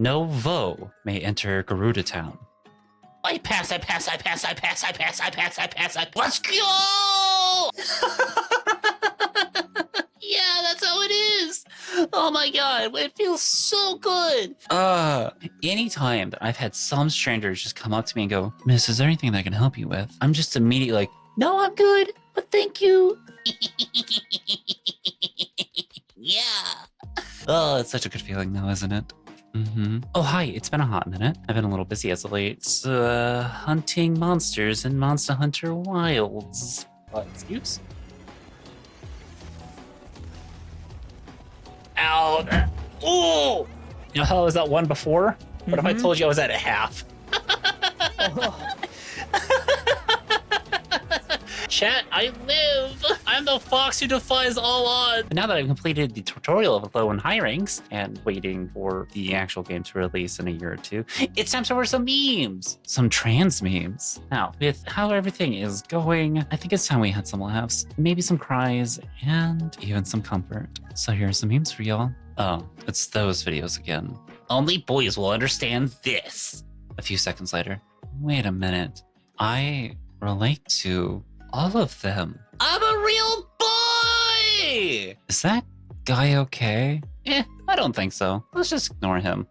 No Vo may enter Garuda Town. I pass. Let's go! Yeah, that's how it is. Oh my god, it feels so good. Anytime that I've had some strangers just come up to me and go, "Miss, is there anything that I can help you with?" I'm just immediately like, No, I'm good, but thank you. Yeah. oh, it's such a good feeling though, isn't it? Oh, hi, it's been a hot minute. I've been a little busy as of late, hunting monsters in Monster Hunter Wilds. Excuse? Ow! Oh! You know how I was at one before? What if I told you I was at a half? Chat, I live. I'm the fox who defies all odds. Now that I've completed the tutorial of low and high ranks and waiting for the actual game to release in a year or two, it's time to work some memes, some trans memes. Now, with how everything is going, I think it's time we had some laughs, maybe some cries, and even some comfort. So here's some memes for y'all. Oh, it's those videos again. Only boys will understand this. A few seconds later, wait a minute. I relate to all of them. I'm a real boy! Is that guy okay? I don't think so. Let's just ignore him.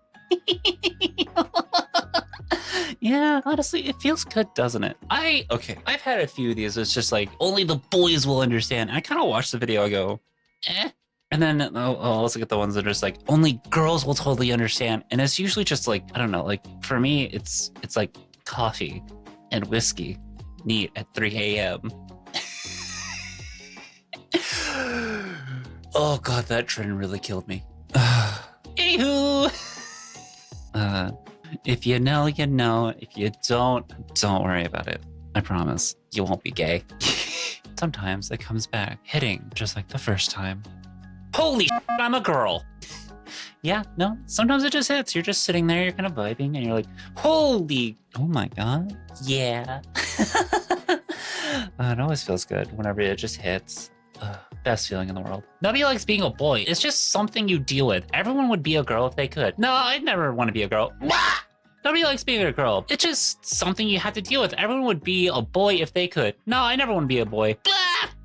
Yeah, honestly, it feels good, doesn't it? I've had a few of these. It's just like, only the boys will understand. I kind of watch the video, I go, eh. And then I'll also get the ones that are just like, only girls will totally understand. And it's usually just like, I don't know, like for me, it's like coffee and whiskey neat at 3 a.m. Oh god, that trend really killed me. Anywho. If you know, you know. If you don't worry about it. I promise, you won't be gay. Sometimes it comes back, hitting just like the first time. Holy shit, I'm a girl. Yeah, no, sometimes it just hits. You're just sitting there, you're kind of vibing, and you're like, holy, oh my god, yeah. It always feels good whenever it just hits. Best feeling in the world. Nobody likes being a boy. It's just something you deal with. Everyone would be a girl if they could. No, I'd never want to be a girl. Nobody likes being a girl. It's just something you have to deal with. Everyone would be a boy if they could. No, I never want to be a boy.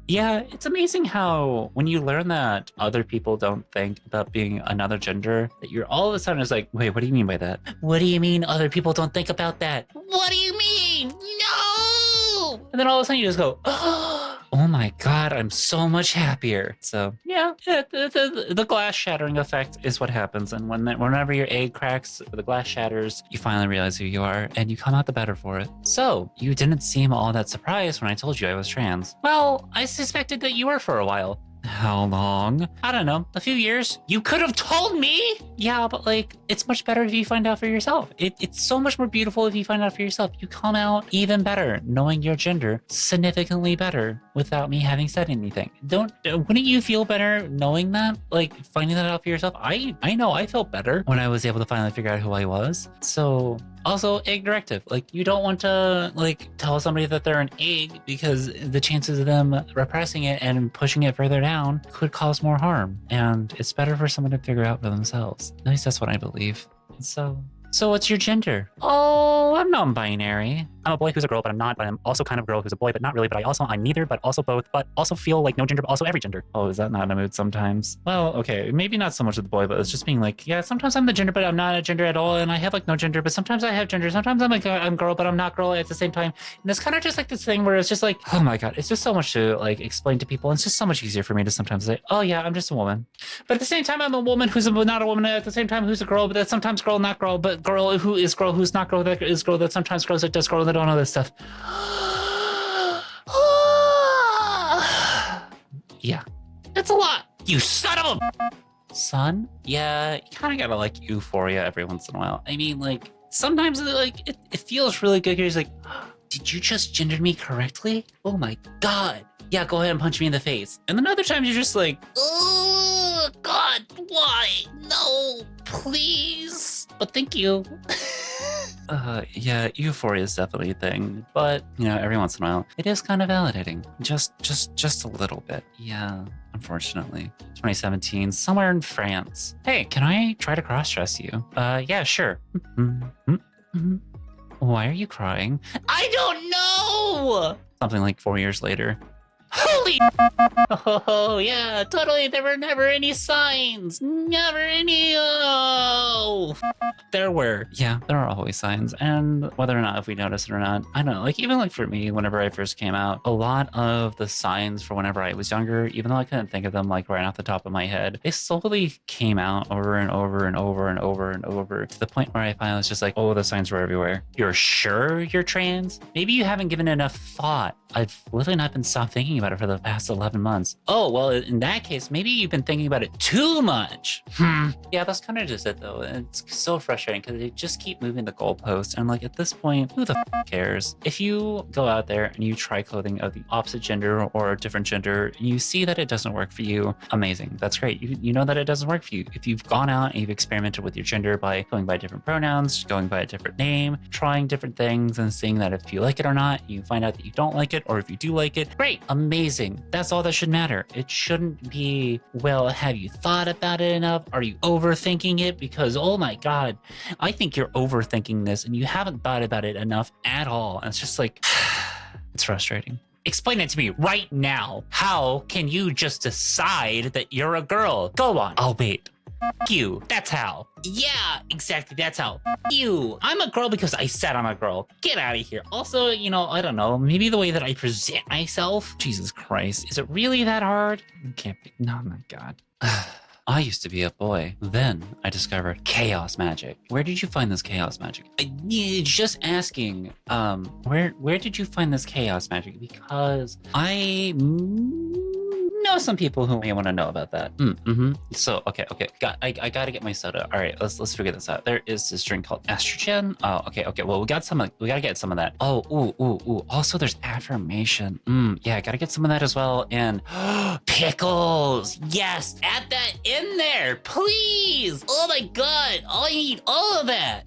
Yeah, it's amazing how when you learn that other people don't think about being another gender, that you're all of a sudden it's like, wait, what do you mean by that? What do you mean other people don't think about that? What do you mean? No! And then all of a sudden you just go, oh my god, I'm so much happier. So yeah, the glass shattering effect is what happens. And whenever your egg cracks, the glass shatters, you finally realize who you are and you come out the better for it. So you didn't seem all that surprised when I told you I was trans. Well, I suspected that you were for a while. How long? I don't know, a few years. You could have told me! Yeah, but like, it's much better if you find out for yourself. It's so much more beautiful if you find out for yourself. You come out even better, knowing your gender significantly better without me having said anything. Wouldn't you feel better knowing that? Like, finding that out for yourself? I know I felt better when I was able to finally figure out who I was. So, also, egg directive. Like, you don't want to, like, tell somebody that they're an egg because the chances of them repressing it and pushing it further down could cause more harm. And it's better for someone to figure out for themselves. At least that's what I believe. So what's your gender? Oh, I'm non-binary. I'm a boy who's a girl, but I'm not. But I'm also kind of a girl who's a boy, but not really. But I'm neither, but also both. But also feel like no gender, but also every gender. Oh, is that not in a mood sometimes? Well, okay, maybe not so much with the boy, but it's just being like, yeah, sometimes I'm the gender, but I'm not a gender at all, and I have like no gender. But sometimes I have gender. Sometimes I'm girl, but I'm not girl at the same time. And it's kind of just like this thing where it's just like, oh my god, it's just so much to like explain to people. And it's just so much easier for me to sometimes say, oh yeah, I'm just a woman. But at the same time, I'm a woman who's not a woman. At the same time, who's a girl, but that's sometimes girl, not girl, but girl who is girl, who's not girl, that is girl, that sometimes girls that does girl, that don't know this stuff. Yeah, it's a lot. You son of a son. Yeah, you kind of gotta like Euphoria every once in a while. I mean, like sometimes like it feels really good. You're just like, did you just gender me correctly? Oh my god. Yeah, go ahead and punch me in the face. And then other times you're just like, oh god, why? No, please. but thank you. Yeah, euphoria is definitely a thing, but you know, every once in a while, it is kind of validating. Just a little bit. Yeah, unfortunately. 2017, somewhere in France. Hey, can I try to cross-dress you? Yeah, sure. Why are you crying? I don't know! Something like 4 years later. Holy oh yeah, totally. There were never any signs. Never any. Oh, There were. Yeah, there are always signs. And whether or not if we notice it or not, I don't know. Like, even like for me, whenever I first came out, a lot of the signs for whenever I was younger, even though I couldn't think of them like right off the top of my head, they slowly came out over and over and over and over and over to the point where I finally was just like, oh, the signs were everywhere. You're sure you're trans? Maybe you haven't given enough thought. I've literally not been stopped thinking about it for the past 11 months. Oh, well, in that case, maybe you've been thinking about it too much. Yeah, that's kind of just it, though. It's so frustrating because they just keep moving the goalpost. And like at this point, who the cares? If you go out there and you try clothing of the opposite gender or a different gender, and you see that it doesn't work for you, amazing. That's great. You know that it doesn't work for you. If you've gone out and you've experimented with your gender by going by different pronouns, going by a different name, trying different things and seeing that if you like it or not, you find out that you don't like it, or if you do like it, great, amazing. That's all that should matter. It shouldn't be, well, have you thought about it enough? Are you overthinking it? Because, oh my God, I think you're overthinking this and you haven't thought about it enough at all. And it's just like, it's frustrating. Explain it to me right now. How can you just decide that you're a girl? Go on. I'll wait. F you. That's how. yeah, exactly. That's how. You. I'm a girl because I said I'm a girl. Get out of here. Also, you know, I don't know. Maybe the way that I present myself. Jesus Christ. Is it really that hard? It can't be. Oh my God. I used to be a boy. Then I discovered chaos magic. Where did you find this chaos magic? Just asking. Where did you find this chaos magic? Because I know some people who may want to know about that. So okay. I gotta get my soda. All right, let's figure this out. There is this drink called Estrogen. Oh, okay. Well, we gotta get some of that. Oh, ooh. Also, there's affirmation. Yeah, gotta get some of that as well. And pickles. Yes, add that in there, please. Oh my God, I need all of that.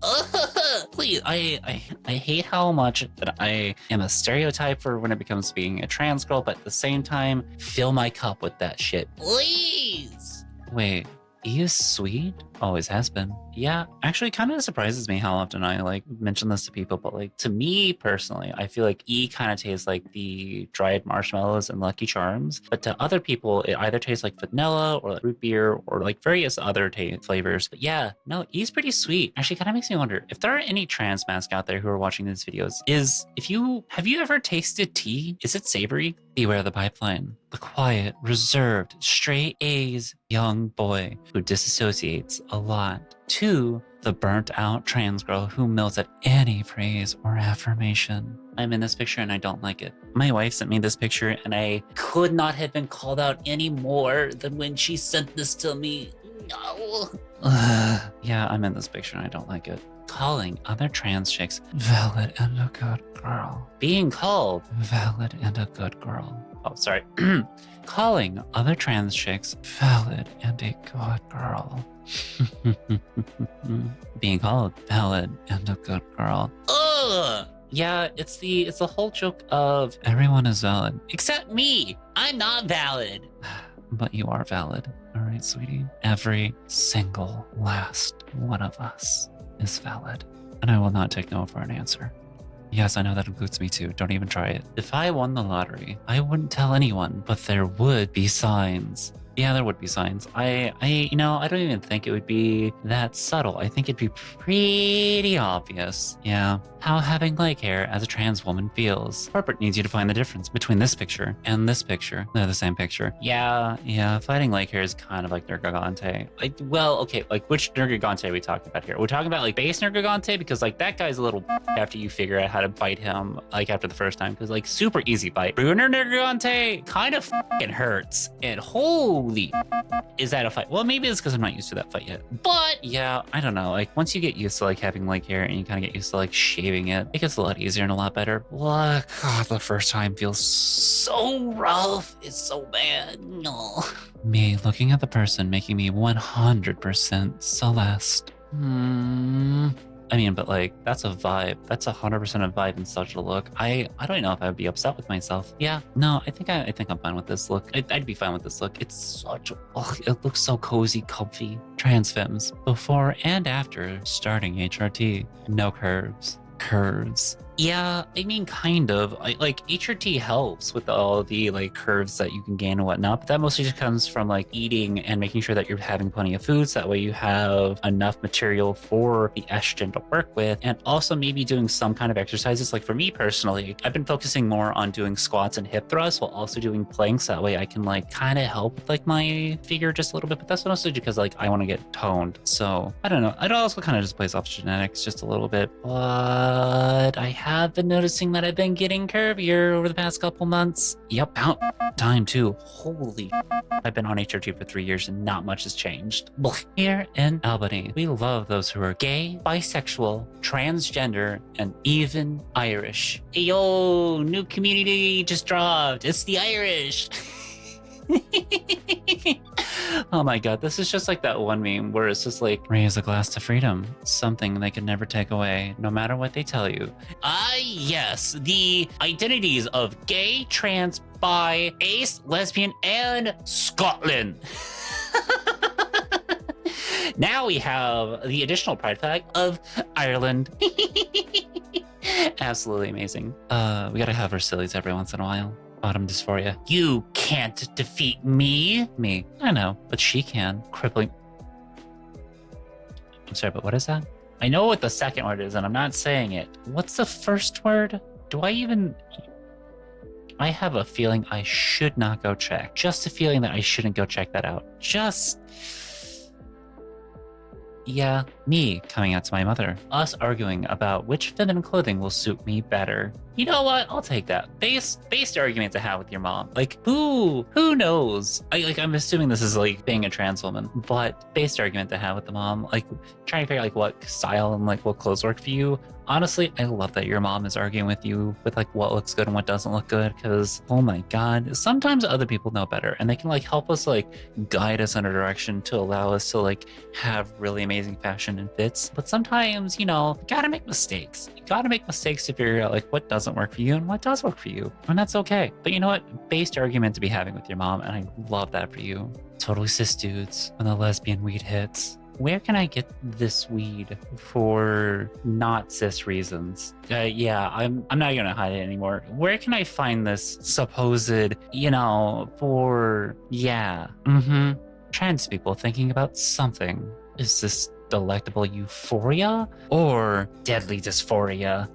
Please, I hate how much that I am a stereotype for when it becomes being a trans girl, but at the same time, fill my cup with that shit. Please. Wait, E is sweet? Always has been. Yeah, actually kind of surprises me how often I like mention this to people, but like to me personally, I feel like E kind of tastes like the dried marshmallows and Lucky Charms, but to other people, it either tastes like vanilla or like root beer or like various other flavors. But yeah, no, E's pretty sweet. Actually kind of makes me wonder if there are any trans masks out there who are watching these videos, have you ever tasted tea? Is it savory? Beware the pipeline. The quiet, reserved, straight A's young boy who disassociates a lot. To the burnt out trans girl who melts at any praise or affirmation. I'm in this picture and I don't like it. My wife sent me this picture and I could not have been called out any more than when she sent this to me. No. Yeah, I'm in this picture and I don't like it. Calling other trans chicks valid and a good girl. Being called valid and a good girl. Oh, sorry. Calling other trans chicks valid and a good girl. Being called valid and a good girl. Ugh. Yeah, it's the whole joke of everyone is valid. Except me. I'm not valid. But you are valid. All right, sweetie. Every single last one of us is valid. And I will not take no for an answer. Yes, I know that includes me too. Don't even try it. If I won the lottery, I wouldn't tell anyone, but there would be signs. Yeah, there would be signs. I don't even think it would be that subtle. I think it'd be pretty obvious. Yeah. How having light hair as a trans woman feels. Corporate needs you to find the difference between this picture and this picture. They're the same picture. Yeah. Fighting light hair is kind of like Nergigante. Like which Nergigante are we talking about here? We're talking about like base Nergigante because like that guy's a little after you figure out how to fight him like after the first time because like super easy fight. Bruner Nergigante kind of fucking hurts. And holy, is that a fight? Well, maybe it's because I'm not used to that fight yet. But yeah, I don't know. Like once you get used to like having light hair and you kind of get used to like shaving it gets a lot easier and a lot better. God, the first time feels so rough. It's so bad. No. Me looking at the person making me 100% Celeste. I mean, but like, that's a vibe. That's 100% a vibe and such a look. I don't know if I would be upset with myself. Yeah, no, I think I'm fine with this look. I'd be fine with this look. It's such, it looks so cozy, comfy. Trans femmes, before and after starting HRT. No curves. Curves. Yeah, I mean, kind of. Like HRT helps with all the like curves that you can gain and whatnot, but that mostly just comes from like eating and making sure that you're having plenty of foods. That way you have enough material for the estrogen to work with, and also maybe doing some kind of exercises. Like for me personally, I've been focusing more on doing squats and hip thrusts while also doing planks. That way I can like kind of help with like my figure just a little bit, but that's mostly because like I want to get toned. So I don't know. It also kind of just plays off genetics just a little bit, but I have been noticing that I've been getting curvier over the past couple months. Yep, about time too. Holy, I've been on HRT for 3 years and not much has changed. Here in Albany, we love those who are gay, bisexual, transgender, and even Irish. Hey, yo, new community just dropped. It's the Irish. Oh my god, this is just like that one meme where it's just like, raise a glass to freedom, something they can never take away, no matter what they tell you. Yes, the identities of gay, trans, bi, ace, lesbian, and Scotland. Now we have the additional pride flag of Ireland. Absolutely amazing. We gotta have our sillies every once in a while. Bottom dysphoria. You can't defeat me. Me. I know, but she can. Crippling. I'm sorry, but what is that? I know what the second word is, and I'm not saying it. What's the first word? Do I even... I have a feeling I should not go check. Just a feeling that I shouldn't go check that out. Just... Yeah, me coming out to my mother. Us arguing about which feminine clothing will suit me better. You know what? I'll take that. Based argument to have with your mom. Like, who knows? I'm assuming this is like being a trans woman, but based argument to have with the mom, like trying to figure out like what style and like what clothes work for you. Honestly, I love that your mom is arguing with you with like what looks good and what doesn't look good, because oh my god, sometimes other people know better and they can like help us like guide us in a direction to allow us to like have really amazing fashion and fits. But sometimes, you know, you gotta make mistakes. You gotta make mistakes to figure out like what doesn't work for you and what does work for you. And that's okay. But you know what? Based argument to be having with your mom, and I love that for you. Totally cis dudes when the lesbian weed hits. Where can I get this weed for not cis reasons? Yeah, I'm not gonna hide it anymore. Where can I find this supposed, you know, for, yeah, trans people thinking about something? Is this delectable euphoria or deadly dysphoria?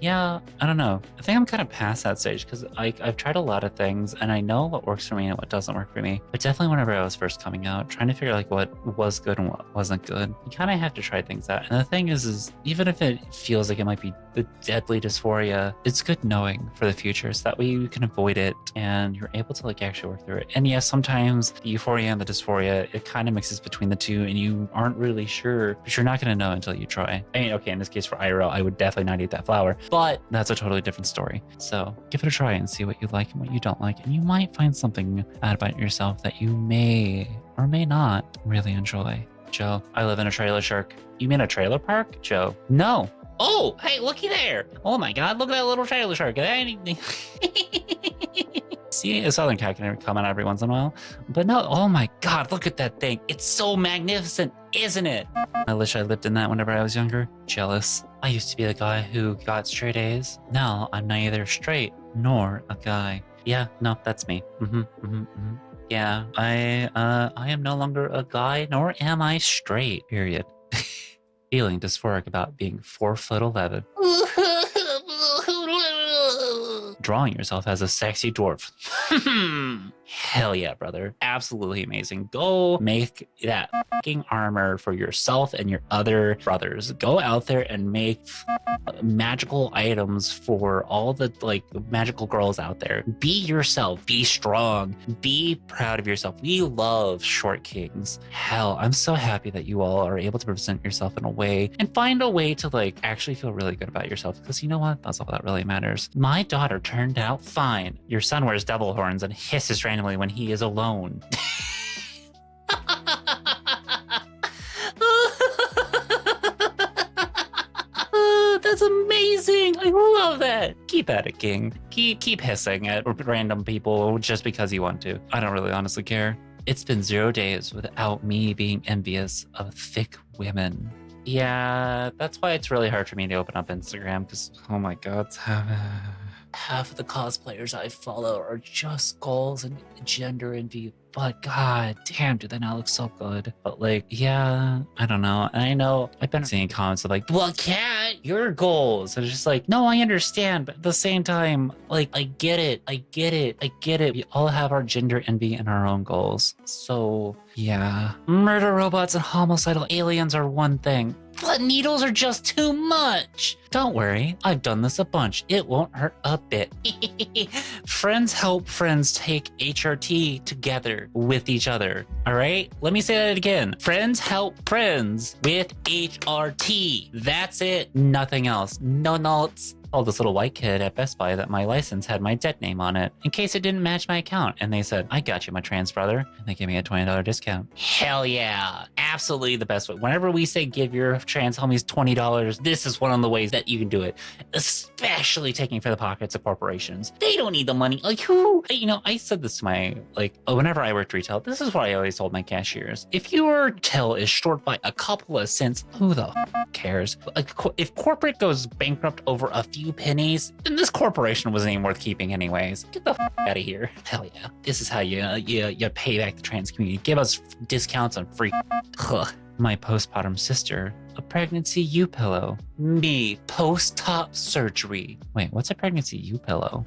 Yeah, I don't know. I think I'm kind of past that stage because I've tried a lot of things and I know what works for me and what doesn't work for me. But definitely whenever I was first coming out, trying to figure like what was good and what wasn't good, you kind of have to try things out. And the thing is even if it feels like it might be the deadly dysphoria, it's good knowing for the future so that way you can avoid it and you're able to like actually work through it. And yes, sometimes the euphoria and the dysphoria, it kind of mixes between the two and you aren't really sure, but you're not going to know until you try. I mean, okay, in this case for IRL, I would definitely not eat that flower, but that's a totally different story. So give it a try and see what you like and what you don't like. And you might find something out about yourself that you may or may not really enjoy. Joe, I live in a trailer shark. You mean a trailer park? Joe, no. Oh, hey, looky there. Oh my god, look at that little trailer shark. See, a southern cat can come out every once in a while. But no, oh my god, look at that thing. It's so magnificent, isn't it? I wish I lived in that whenever I was younger. Jealous. I used to be the guy who got straight A's. Now I'm neither straight nor a guy. Yeah, no, that's me. Yeah, I am no longer a guy, nor am I straight, period. Feeling dysphoric about being 4'11". Drawing yourself as a sexy dwarf. Hell yeah, brother. Absolutely amazing. Go make that fucking armor for yourself and your other brothers. Go out there and make magical items for all the like magical girls out there. Be yourself. Be strong. Be proud of yourself. We love short kings. Hell, I'm so happy that you all are able to present yourself in a way and find a way to like actually feel really good about yourself, because you know what? That's all that really matters. My daughter turned out fine. Your son wears devil horns and hisses randomly when he is alone. keep at it, King. Keep hissing at random people just because you want to. I don't really honestly care. It's been 0 days without me being envious of thick women. Yeah, that's why it's really hard for me to open up Instagram, because, oh my god, half of the cosplayers I follow are just goals and gender envy. But god damn, do they not look so good? But like, yeah, I don't know. And I know I've been seeing comments of like, well, Cat, your goals. And it's just like, no, I understand. But at the same time, like, I get it. We all have our gender envy and our own goals. So yeah, murder robots and homicidal aliens are one thing, but needles are just too much. Don't worry, I've done this a bunch. It won't hurt a bit. Friends help friends take HRT together with each other. All right, let me say that again. Friends help friends with HRT. That's it, nothing else. No notes. Told this little white kid at Best Buy that my license had my dead name on it in case it didn't match my account. And they said, I got you, my trans brother. And they gave me a $20 discount. Hell yeah. Absolutely the best way. Whenever we say give your trans homies $20, this is one of the ways that you can do it. Especially taking for the pockets of corporations. They don't need the money. Like who? You know, I said this to my, whenever I worked retail, this is what I always told my cashiers. If your till is short by a couple of cents, who the cares? Like, if corporate goes bankrupt over a few pennies, then this corporation wasn't even worth keeping anyways. Get the out of here. Hell yeah. This is how you pay back the trans community. Give us discounts on free. Ugh. My postpartum sister, a pregnancy U-pillow. Me, post-op surgery. Wait, what's a pregnancy U-pillow?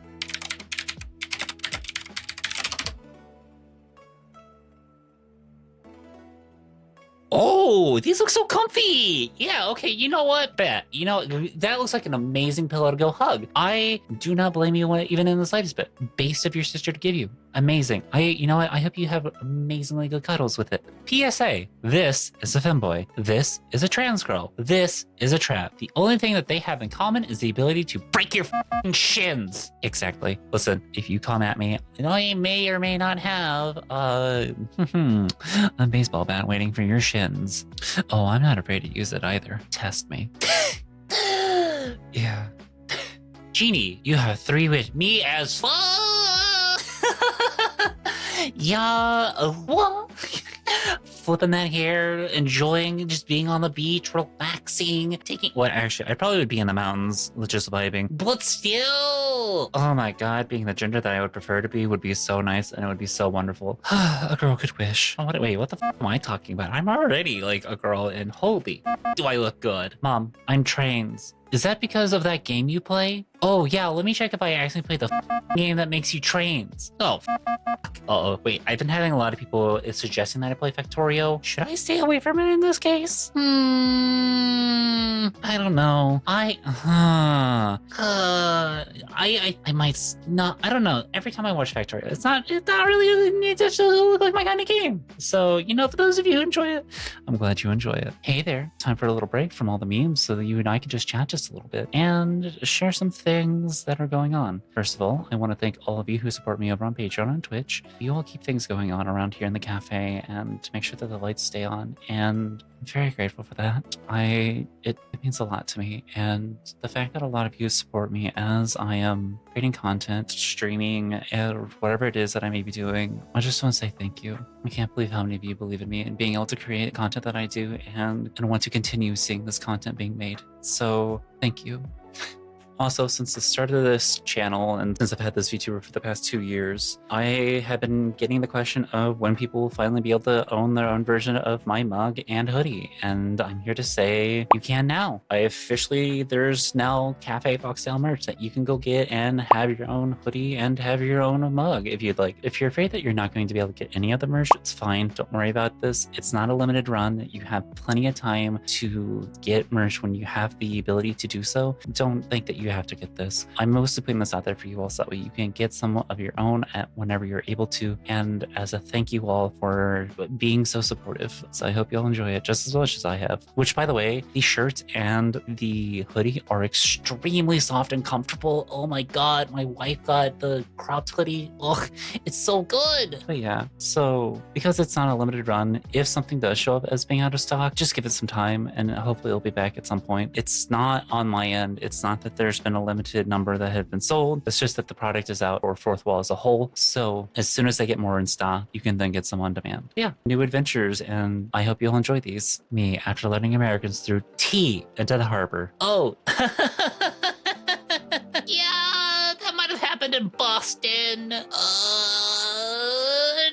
Oh, these look so comfy. Yeah, okay, you know what? Bet. You know, that looks like an amazing pillow to go hug. I do not blame you even in the slightest bit. Based of your sister to give you. Amazing. You know what? I hope you have amazingly good cuddles with it. PSA, this is a femboy. This is a trans girl. This is a trap. The only thing that they have in common is the ability to break your shins. Exactly. Listen, if you come at me, I may or may not have a baseball bat waiting for your shins. Oh, I'm not afraid to use it either. Test me. Yeah. Genie, you have 3 with me as fuck. Yeah, what? Flipping that hair, enjoying just being on the beach, relaxing, taking. What actually? I probably would be in the mountains, just vibing. But still, oh my god, being the gender that I would prefer to be would be so nice, and it would be so wonderful. A girl could wish. Oh, wait, what the f am I talking about? I'm already like a girl, and holy, do I look good? Mom, I'm trans. Is that because of that game you play? Oh yeah, let me check if I actually play the game that makes you trans. Oh, uh-oh, wait, I've been having a lot of people suggesting that I play Factorio. Should I stay away from it in this case? I don't know. I might not, I don't know. Every time I watch Factorio, it's not really, it just doesn't look like my kind of game. So, you know, for those of you who enjoy it, I'm glad you enjoy it. Hey there, time for a little break from all the memes so that you and I can just chat just a little bit and share some things that are going on. First of all, I want to thank all of you who support me over on Patreon and Twitch. You all keep things going on around here in the cafe and to make sure that the lights stay on, and I'm very grateful for that. It means a lot to me, and the fact that a lot of you support me as I am creating content, streaming, or whatever it is that I may be doing, I just want to say thank you. I can't believe how many of you believe in me and being able to create content that I do and want to continue seeing this content being made. So thank you. Also, since the start of this channel and since I've had this VTuber for the past 2 years, I have been getting the question of when people will finally be able to own their own version of my mug and hoodie. And I'm here to say you can now. There's now Cafe Foxtail merch that you can go get and have your own hoodie and have your own mug if you'd like. If you're afraid that you're not going to be able to get any of the merch, it's fine. Don't worry about this. It's not a limited run. You have plenty of time to get merch when you have the ability to do so. Don't think that you have to get this. I'm mostly putting this out there for you all so that way you can get some of your own at whenever you're able to, and as a thank you all for being so supportive. So I hope you'll enjoy it just as much as I have. Which, by the way, the shirt and the hoodie are extremely soft and comfortable. Oh my god, my wife got the cropped hoodie. Ugh, it's so good. But yeah, so because it's not a limited run, if something does show up as being out of stock, just give it some time and hopefully it'll be back at some point. It's not on my end. It's not that there's there's been a limited number that have been sold. It's just that the product is out for fourth wall as a whole. So as soon as they get more in stock, you can then get some on demand. Yeah, new adventures, and I hope you'll enjoy these. Me, after letting Americans through tea into the harbor. Oh. Yeah, that might have happened in Boston.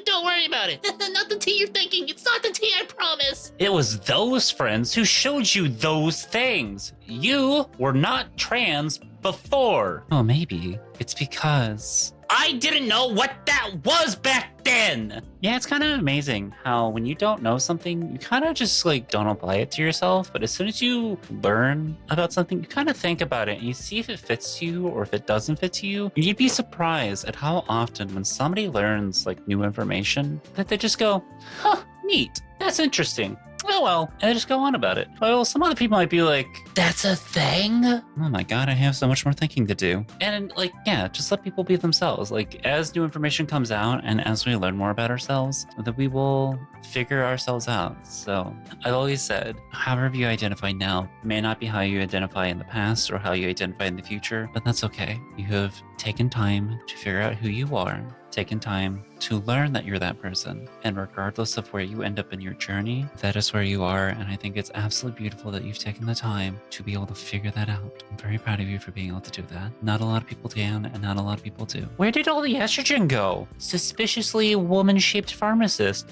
Don't worry about it. Not the tea you're thinking. It's not the tea, I promise. It was those friends who showed you those things. You were not trans before. Oh, maybe it's because I didn't know what that was back then. Yeah, it's kind of amazing how when you don't know something, you kind of just like don't apply it to yourself. But as soon as you learn about something, you kind of think about it and you see if it fits you or if it doesn't fit you. You'd be surprised at how often when somebody learns like new information that they just go, huh, neat. That's interesting. Oh well, and they just go on about it. Well, some other people might be like, that's a thing? Oh my god, I have so much more thinking to do. And like, yeah, just let people be themselves. Like, as new information comes out and as we learn more about ourselves, that we will figure ourselves out. So I've always said, however you identify now may not be how you identify in the past or how you identify in the future, but that's okay. You have taken time to figure out who you are, taken time to learn that you're that person. And regardless of where you end up in your journey, that is where you are. And I think it's absolutely beautiful that you've taken the time to be able to figure that out. I'm very proud of you for being able to do that. Not a lot of people can, and not a lot of people do. Where did all the estrogen go? Suspiciously woman-shaped pharmacist.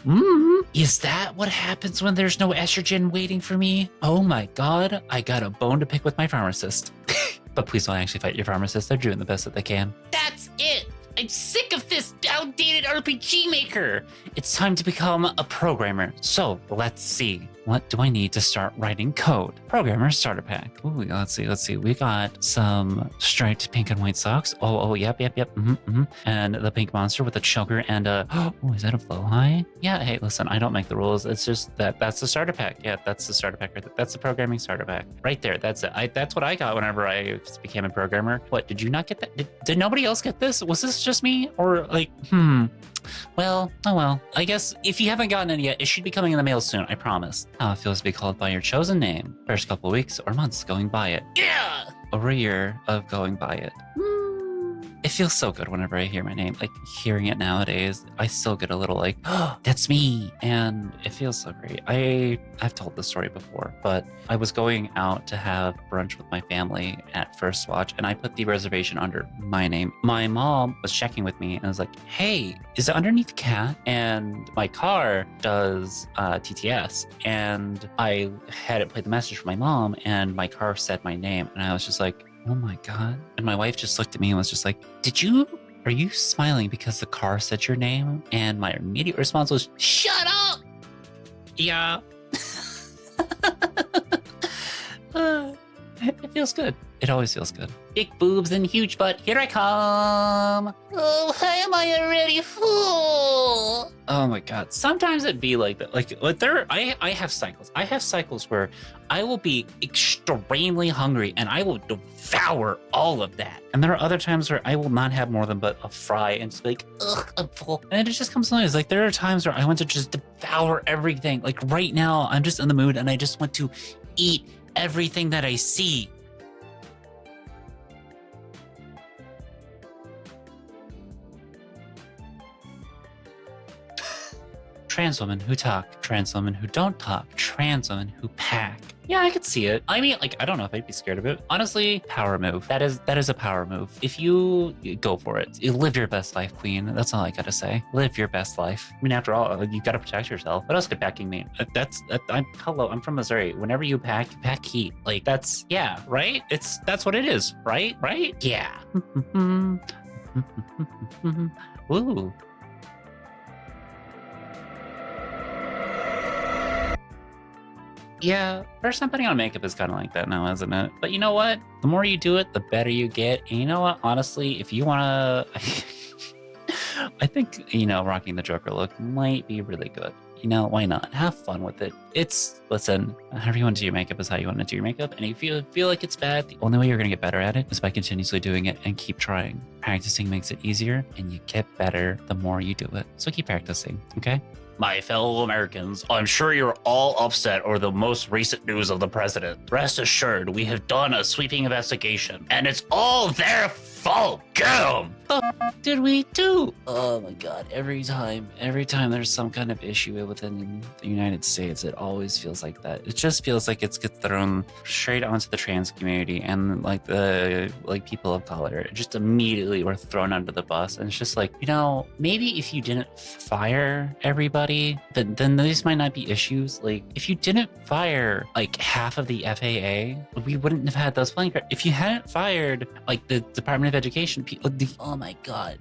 Is that what happens when there's no estrogen waiting for me? Oh my god, I got a bone to pick with my pharmacist. But please don't actually fight your pharmacist. They're doing the best that they can. That's it. I'm sick of this outdated RPG maker. It's time to become a programmer. So let's see. What do I need to start writing code? Programmer starter pack. Ooh, let's see. We got some striped pink and white socks. Oh, yep. And the pink monster with a choker and a, oh, is that a blowhigh? Yeah, hey, listen, I don't make the rules. It's just that's the starter pack. Yeah, that's the starter pack. That's the programming starter pack. Right there, that's it. That's what I got whenever I became a programmer. What, did you not get that? Did nobody else get this? Was this just me? Or like, well, oh well. I guess if you haven't gotten it yet, it should be coming in the mail soon, I promise. How it feels to be called by your chosen name. First couple weeks or months going by it. Yeah. Over a year of going by it. It feels so good whenever I hear my name. Like, hearing it nowadays, I still get a little like, oh, that's me. And it feels so great. I've told this story before, but I was going out to have brunch with my family at First Watch, and I put the reservation under my name. My mom was checking with me and was like, hey, is it underneath cat? And my car does TTS. And I had it play the message for my mom, and my car said my name. And I was just like, oh my god. And my wife just looked at me and was just like, are you smiling because the car said your name? And my immediate response was, shut up. Yeah. It feels good. It always feels good. Big boobs and huge butt, here I come. Oh, why am I already full? Oh my god. Sometimes it'd be like that. Like I have cycles. I have cycles where I will be extremely hungry and I will devour all of that. And there are other times where I will not have more than but a fry and just be like, ugh, I'm full. And it just comes along. It's like there are times where I want to just devour everything. Like right now, I'm just in the mood and I just want to eat everything that I see. Trans women who talk, trans women who don't talk, trans women who pack. Yeah, I could see it. I mean, like, I don't know if I'd be scared of it. Honestly, power move. That is a power move. If you go for it, you live your best life, queen. That's all I gotta say. Live your best life. I mean, after all, you gotta protect yourself. What else could packing mean? I'm from Missouri. Whenever you pack heat. Like, that's, yeah, right? That's what it is, right? Right? Yeah. Ooh. Yeah, first time putting on makeup is kind of like that now, isn't it? But you know what? The more you do it, the better you get. And you know what? Honestly, if you want to... I think, rocking the Joker look might be really good. Why not? Have fun with it. Listen, however you want to do your makeup is how you want to do your makeup. And if you feel like it's bad, the only way you're going to get better at it is by continuously doing it and keep trying. Practicing makes it easier, and you get better the more you do it. So keep practicing, okay? My fellow Americans, I'm sure you're all upset over the most recent news of the president. Rest assured, we have done a sweeping investigation, and it's all their fault. Get 'em! Did we do? Oh my god, every time there's some kind of issue within the United States, it always feels like that. It just feels like it gets thrown straight onto the trans community and like the people of color. Just immediately we're thrown under the bus. And it's just like, you know, maybe if you didn't fire everybody, then these might not be issues. Like if you didn't fire like half of the FAA, we wouldn't have had those plane crashes. If you hadn't fired like the Department of Education people, oh my god.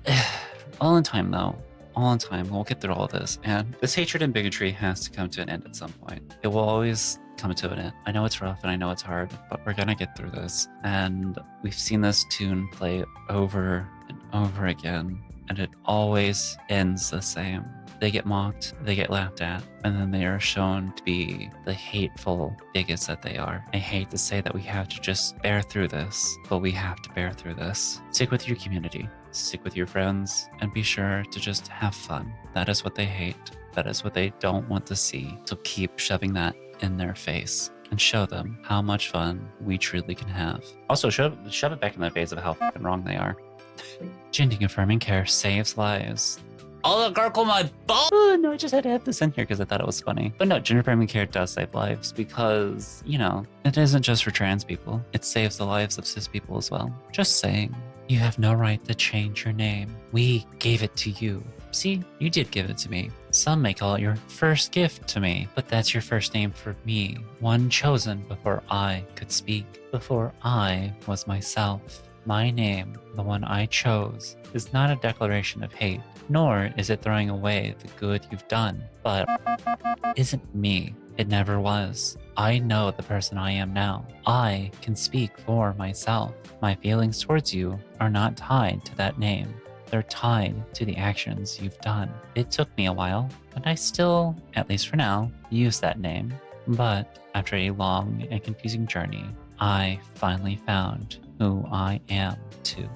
All in time though. All in time. We'll get through all this. And this hatred and bigotry has to come to an end at some point. It will always come to an end. I know it's rough and I know it's hard, but we're gonna get through this. And we've seen this tune play over and over again, and it always ends the same. They get mocked, they get laughed at, and then they are shown to be the hateful bigots that they are. I hate to say that we have to just bear through this, but we have to bear through this. Stick with your community, stick with your friends, and be sure to just have fun. That is what they hate. That is what they don't want to see. So keep shoving that in their face and show them how much fun we truly can have. Also, shove it back in their face of how fucking wrong they are. Gender affirming care saves lives. I'll gargle my balls. Oh, no, I just had to have this in here because I thought it was funny. But no, gender affirming care does save lives because, you know, it isn't just for trans people. It saves the lives of cis people as well. Just saying. You have no right to change your name. We gave it to you. See, you did give it to me. Some may call it your first gift to me, but that's your first name for me. One chosen before I could speak, before I was myself. My name, the one I chose, is not a declaration of hate, nor is it throwing away the good you've done, but isn't me. It never was. I know the person I am now. I can speak for myself. My feelings towards you are not tied to that name. They're tied to the actions you've done. It took me a while, but I still, at least for now, use that name. But after a long and confusing journey, I finally found who I am too.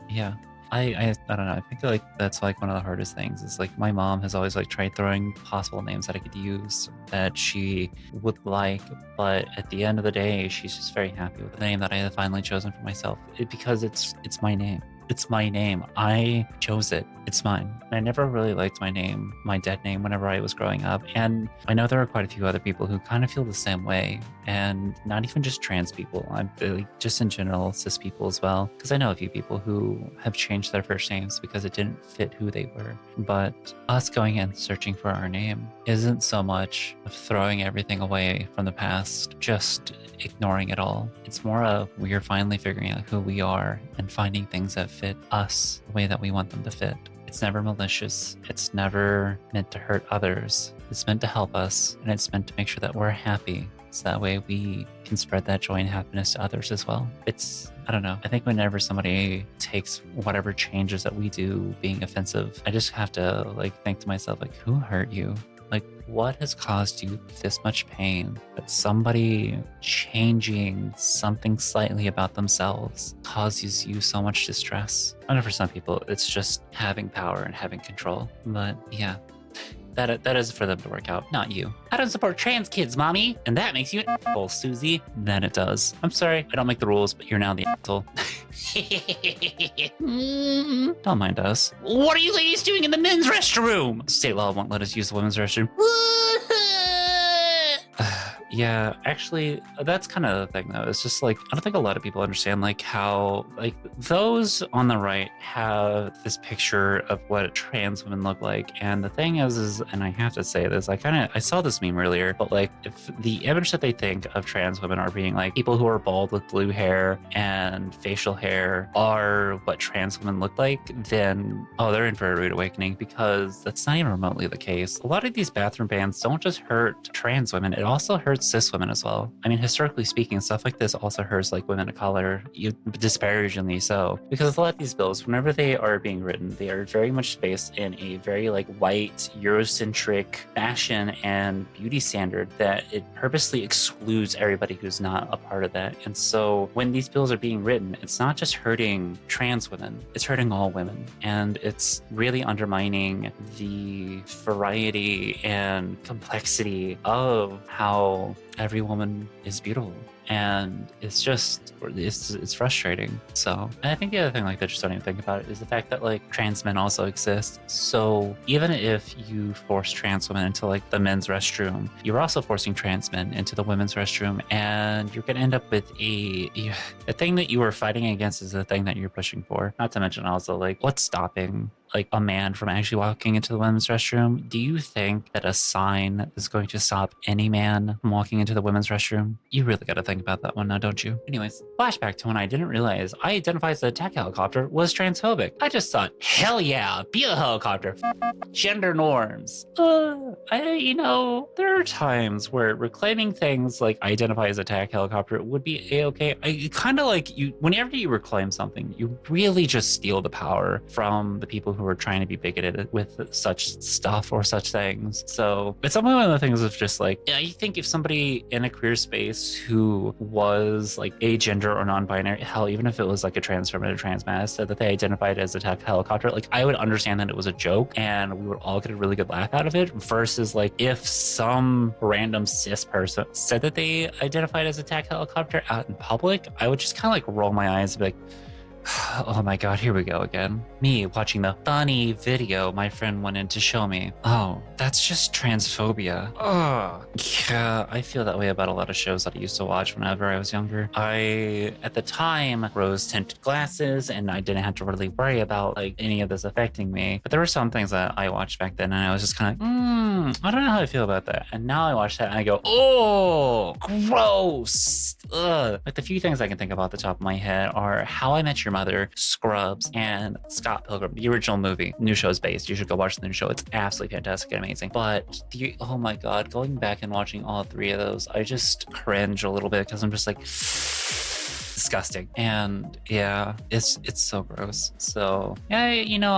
Yeah. I don't know. I think like that's like one of the hardest things is like my mom has always like tried throwing possible names that I could use that she would like, but at the end of the day, she's just very happy with the name that I have finally chosen for myself because it's my name. It's my name. I chose it. It's mine. I never really liked my name, my dead name, whenever I was growing up. And I know there are quite a few other people who kind of feel the same way. And not even just trans people. I'm just in general, cis people as well. Because I know a few people who have changed their first names because it didn't fit who they were. But us going and searching for our name isn't so much of throwing everything away from the past, just ignoring it all. It's more of we are finally figuring out who we are and finding things that fit us the way that we want them to fit. It's never malicious. It's never meant to hurt others. It's meant to help us, and it's meant to make sure that we're happy. So that way we can spread that joy and happiness to others as well. I don't know. I think whenever somebody takes whatever changes that we do being offensive, I just have to like think to myself, like, who hurt you? Like, what has caused you this much pain that somebody changing something slightly about themselves causes you so much distress? I know for some people, it's just having power and having control. But yeah, that is for them to work out, not you. I don't support trans kids, mommy. And that makes you an asshole, Susie. Then it does. I'm sorry, I don't make the rules, but you're now the asshole. Don't mind us. What are you ladies doing in the men's restroom? State law won't let us use the women's restroom. Yeah, actually, that's kind of the thing, though. It's just like, I don't think a lot of people understand, like, how, like, those on the right have this picture of what trans women look like. And the thing is, and I have to say this, I saw this meme earlier, but, like, if the image that they think of trans women are being, like, people who are bald with blue hair and facial hair are what trans women look like, then, oh, they're in for a rude awakening, because that's not even remotely the case. A lot of these bathroom bans don't just hurt trans women, it also hurts cis women as well. I mean, historically speaking, stuff like this also hurts like women of color, disparagingly so. Because a lot of these bills, whenever they are being written, they are very much based in a very like white, Eurocentric fashion and beauty standard that it purposely excludes everybody who's not a part of that. And so when these bills are being written, it's not just hurting trans women, it's hurting all women. And it's really undermining the variety and complexity of how every woman is beautiful. And it's just, it's frustrating. So, and I think the other thing like that just don't even think about it is the fact that like trans men also exist. So even if you force trans women into like the men's restroom, you're also forcing trans men into the women's restroom, and you're gonna end up with the thing that you were fighting against is the thing that you're pushing for. Not to mention also like what's stopping like a man from actually walking into the women's restroom? Do you think that a sign is going to stop any man from walking into the women's restroom? You really got to think about that one now, don't you? Anyways, flashback to when I didn't realize I identified as a attack helicopter was transphobic. I just thought, hell yeah, be a helicopter. Gender norms. There are times where reclaiming things like identify as attack helicopter would be a-okay. I kind of like you, whenever you reclaim something, you really just steal the power from the people who are trying to be bigoted with such stuff or such things. So it's one of the things of just like, I think if somebody in a queer space who was like agender or non-binary, hell, even if it was like a transformative trans man, said that they identified as attack helicopter, like I would understand that it was a joke and we would all get a really good laugh out of it, versus like if some random cis person said that they identified as attack helicopter out in public, I would just kind of like roll my eyes and be like, oh my god, here we go again. Me watching the funny video my friend went in to show me. Oh, that's just transphobia. Oh, yeah, I feel that way about a lot of shows that I used to watch whenever I was younger. I, at the time, rose-tinted glasses, and I didn't have to really worry about like any of this affecting me. But there were some things that I watched back then, and I was just kind of I don't know how I feel about that. And now I watch that and I go, oh, gross. Ugh. Like the few things I can think about at the top of my head are How I Met Your Mother, Scrubs, and Scott Pilgrim, the original movie. New show is based. You should go watch the new show. It's absolutely fantastic and amazing. But oh my god, going back and watching all three of those, I just cringe a little bit because I'm just like, disgusting. And yeah, it's so gross. So yeah,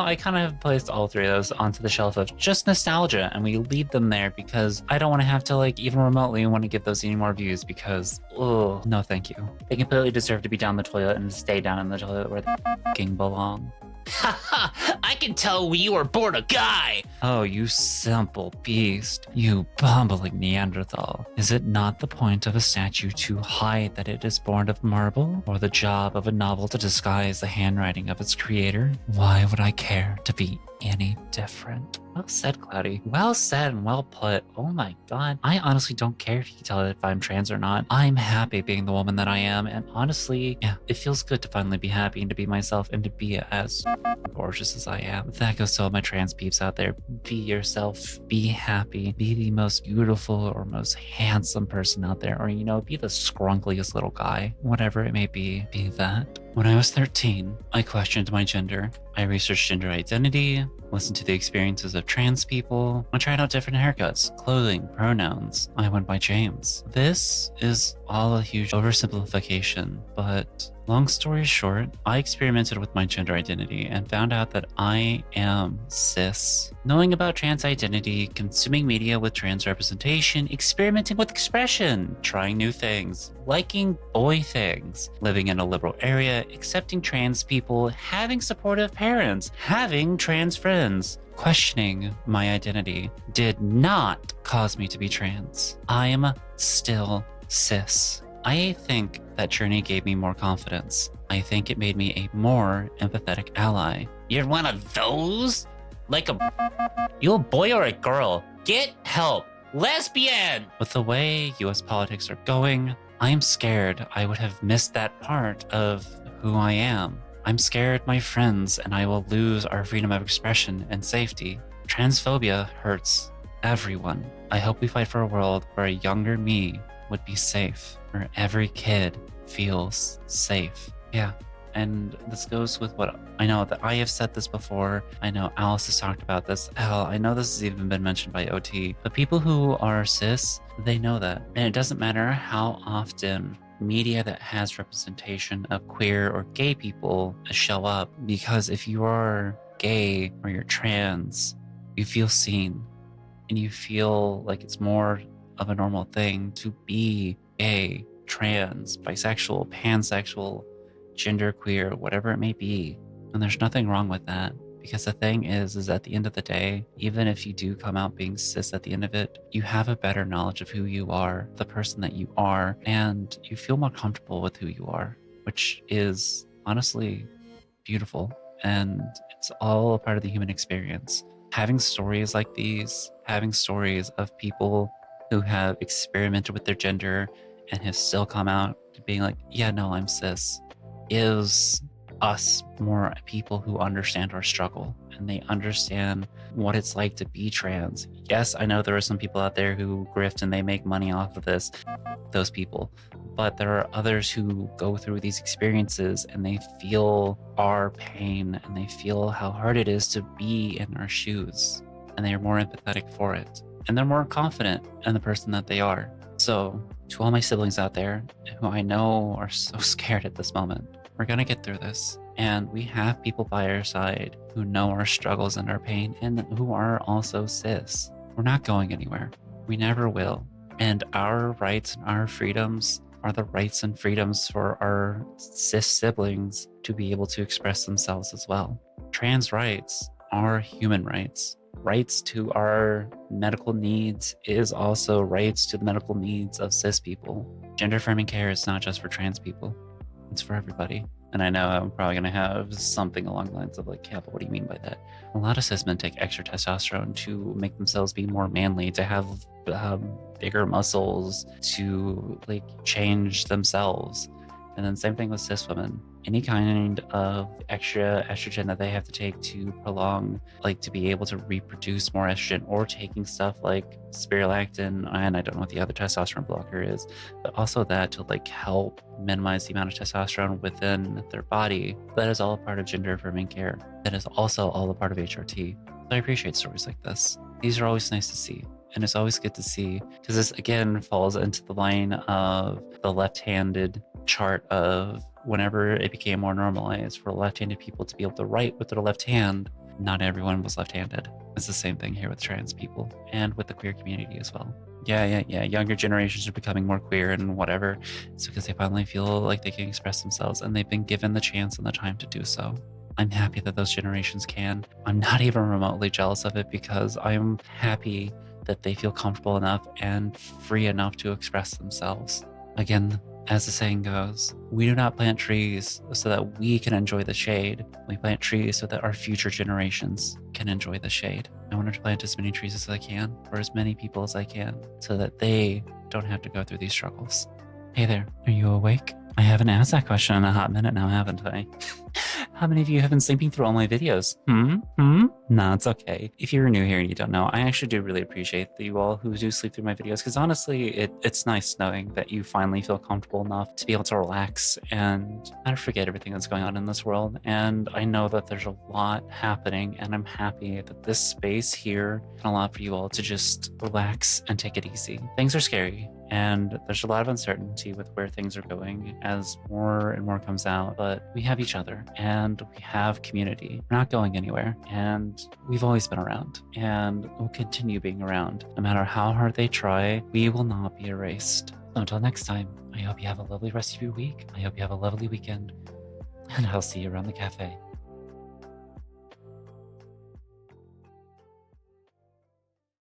I kind of placed all three of those onto the shelf of just nostalgia, and we leave them there because I don't want to have to like even remotely want to give those any more views because no thank you. They completely deserve to be down the toilet and stay down in the toilet where they fucking belong. Haha, I can tell you were born a guy. Oh, you simple beast. You bumbling Neanderthal. Is it not the point of a statue to hide that it is born of marble, or the job of a novel to disguise the handwriting of its creator? Why would I care to be any different? Well said, Cloudy. Well said and well put. Oh my god. I honestly don't care if you can tell if I'm trans or not. I'm happy being the woman that I am, and honestly, yeah, it feels good to finally be happy and to be myself and to be as gorgeous as I am. That goes to all my trans peeps out there. Be yourself. Be happy. Be the most beautiful or most handsome person out there, or be the scrungliest little guy. Whatever it may be, be that. When I was 13, I questioned my gender. I researched gender identity, listened to the experiences of trans people. I tried out different haircuts, clothing, pronouns. I went by James. This is all a huge oversimplification, but long story short, I experimented with my gender identity and found out that I am cis. Knowing about trans identity, consuming media with trans representation, experimenting with expression, trying new things, liking boy things, living in a liberal area, accepting trans people, having supportive parents, having trans friends, questioning my identity did not cause me to be trans. I'm still cis. I think that journey gave me more confidence. I think it made me a more empathetic ally. You're one of those? You a boy or a girl? Get help. Lesbian! With the way US politics are going, I'm scared I would have missed that part of who I am. I'm scared my friends and I will lose our freedom of expression and safety. Transphobia hurts everyone. I hope we fight for a world where a younger me would be safe, where every kid feels safe. Yeah, And this goes with what I know that I have said this before. I know Alice has talked about this. Hell, I know this has even been mentioned by OT. But people who are cis, they know that. And it doesn't matter how often media that has representation of queer or gay people show up, because if you are gay or you're trans, you feel seen and you feel like it's more of a normal thing to be gay, trans, bisexual, pansexual, genderqueer, whatever it may be. And there's nothing wrong with that. Because the thing is at the end of the day, even if you do come out being cis at the end of it, you have a better knowledge of who you are, the person that you are, and you feel more comfortable with who you are, which is honestly beautiful. And it's all a part of the human experience. Having stories like these, having stories of people who have experimented with their gender and have still come out to being like, yeah, no, I'm cis, gives us more people who understand our struggle and they understand what it's like to be trans. Yes, I know there are some people out there who grift and they make money off of this, those people, but there are others who go through these experiences and they feel our pain and they feel how hard it is to be in our shoes, and they are more empathetic for it and they're more confident in the person that they are. So to all my siblings out there who I know are so scared at this moment, we're going to get through this. And we have people by our side who know our struggles and our pain and who are also cis. We're not going anywhere. We never will. And our rights and our freedoms are the rights and freedoms for our cis siblings to be able to express themselves as well. Trans rights are human rights. Rights to our medical needs is also rights to the medical needs of cis people. Gender affirming care is not just for trans people. It's for everybody. And I know I'm probably going to have something along the lines of like, yeah, but what do you mean by that? A lot of cis men take extra testosterone to make themselves be more manly, to have bigger muscles, to like change themselves. And then same thing with cis women. Any kind of extra estrogen that they have to take to prolong, like to be able to reproduce more estrogen, or taking stuff like spirulactin, and I don't know what the other testosterone blocker is, but also that to like help minimize the amount of testosterone within their body. That is all a part of gender affirming care. That is also all a part of HRT. So I appreciate stories like this. These are always nice to see. And it's always good to see, because this again falls into the line of the left-handed chart of whenever it became more normalized for left-handed people to be able to write with their left hand. Not everyone was left-handed. It's the same thing here with trans people and with the queer community as well. Yeah. Younger generations are becoming more queer and whatever. It's because they finally feel like they can express themselves and they've been given the chance and the time to do so. I'm happy that those generations can. I'm not even remotely jealous of it, because I'm happy that they feel comfortable enough and free enough to express themselves. Again, as the saying goes, we do not plant trees so that we can enjoy the shade. We plant trees so that our future generations can enjoy the shade. I want to plant as many trees as I can for as many people as I can so that they don't have to go through these struggles. Hey there, are you awake? I haven't asked that question in a hot minute now, haven't I? How many of you have been sleeping through all my videos? No, it's okay. If you're new here and you don't know, I actually do really appreciate you all who do sleep through my videos, because honestly, it's nice knowing that you finally feel comfortable enough to be able to relax and not forget everything that's going on in this world. And I know that there's a lot happening, and I'm happy that this space here can allow for you all to just relax and take it easy. Things are scary, and there's a lot of uncertainty with where things are going as more and more comes out, but we have each other and we have community. We're not going anywhere, and we've always been around, and we'll continue being around. No matter how hard they try, we will not be erased. So until next time, I hope you have a lovely rest of your week. I hope you have a lovely weekend, and I'll see you around the cafe.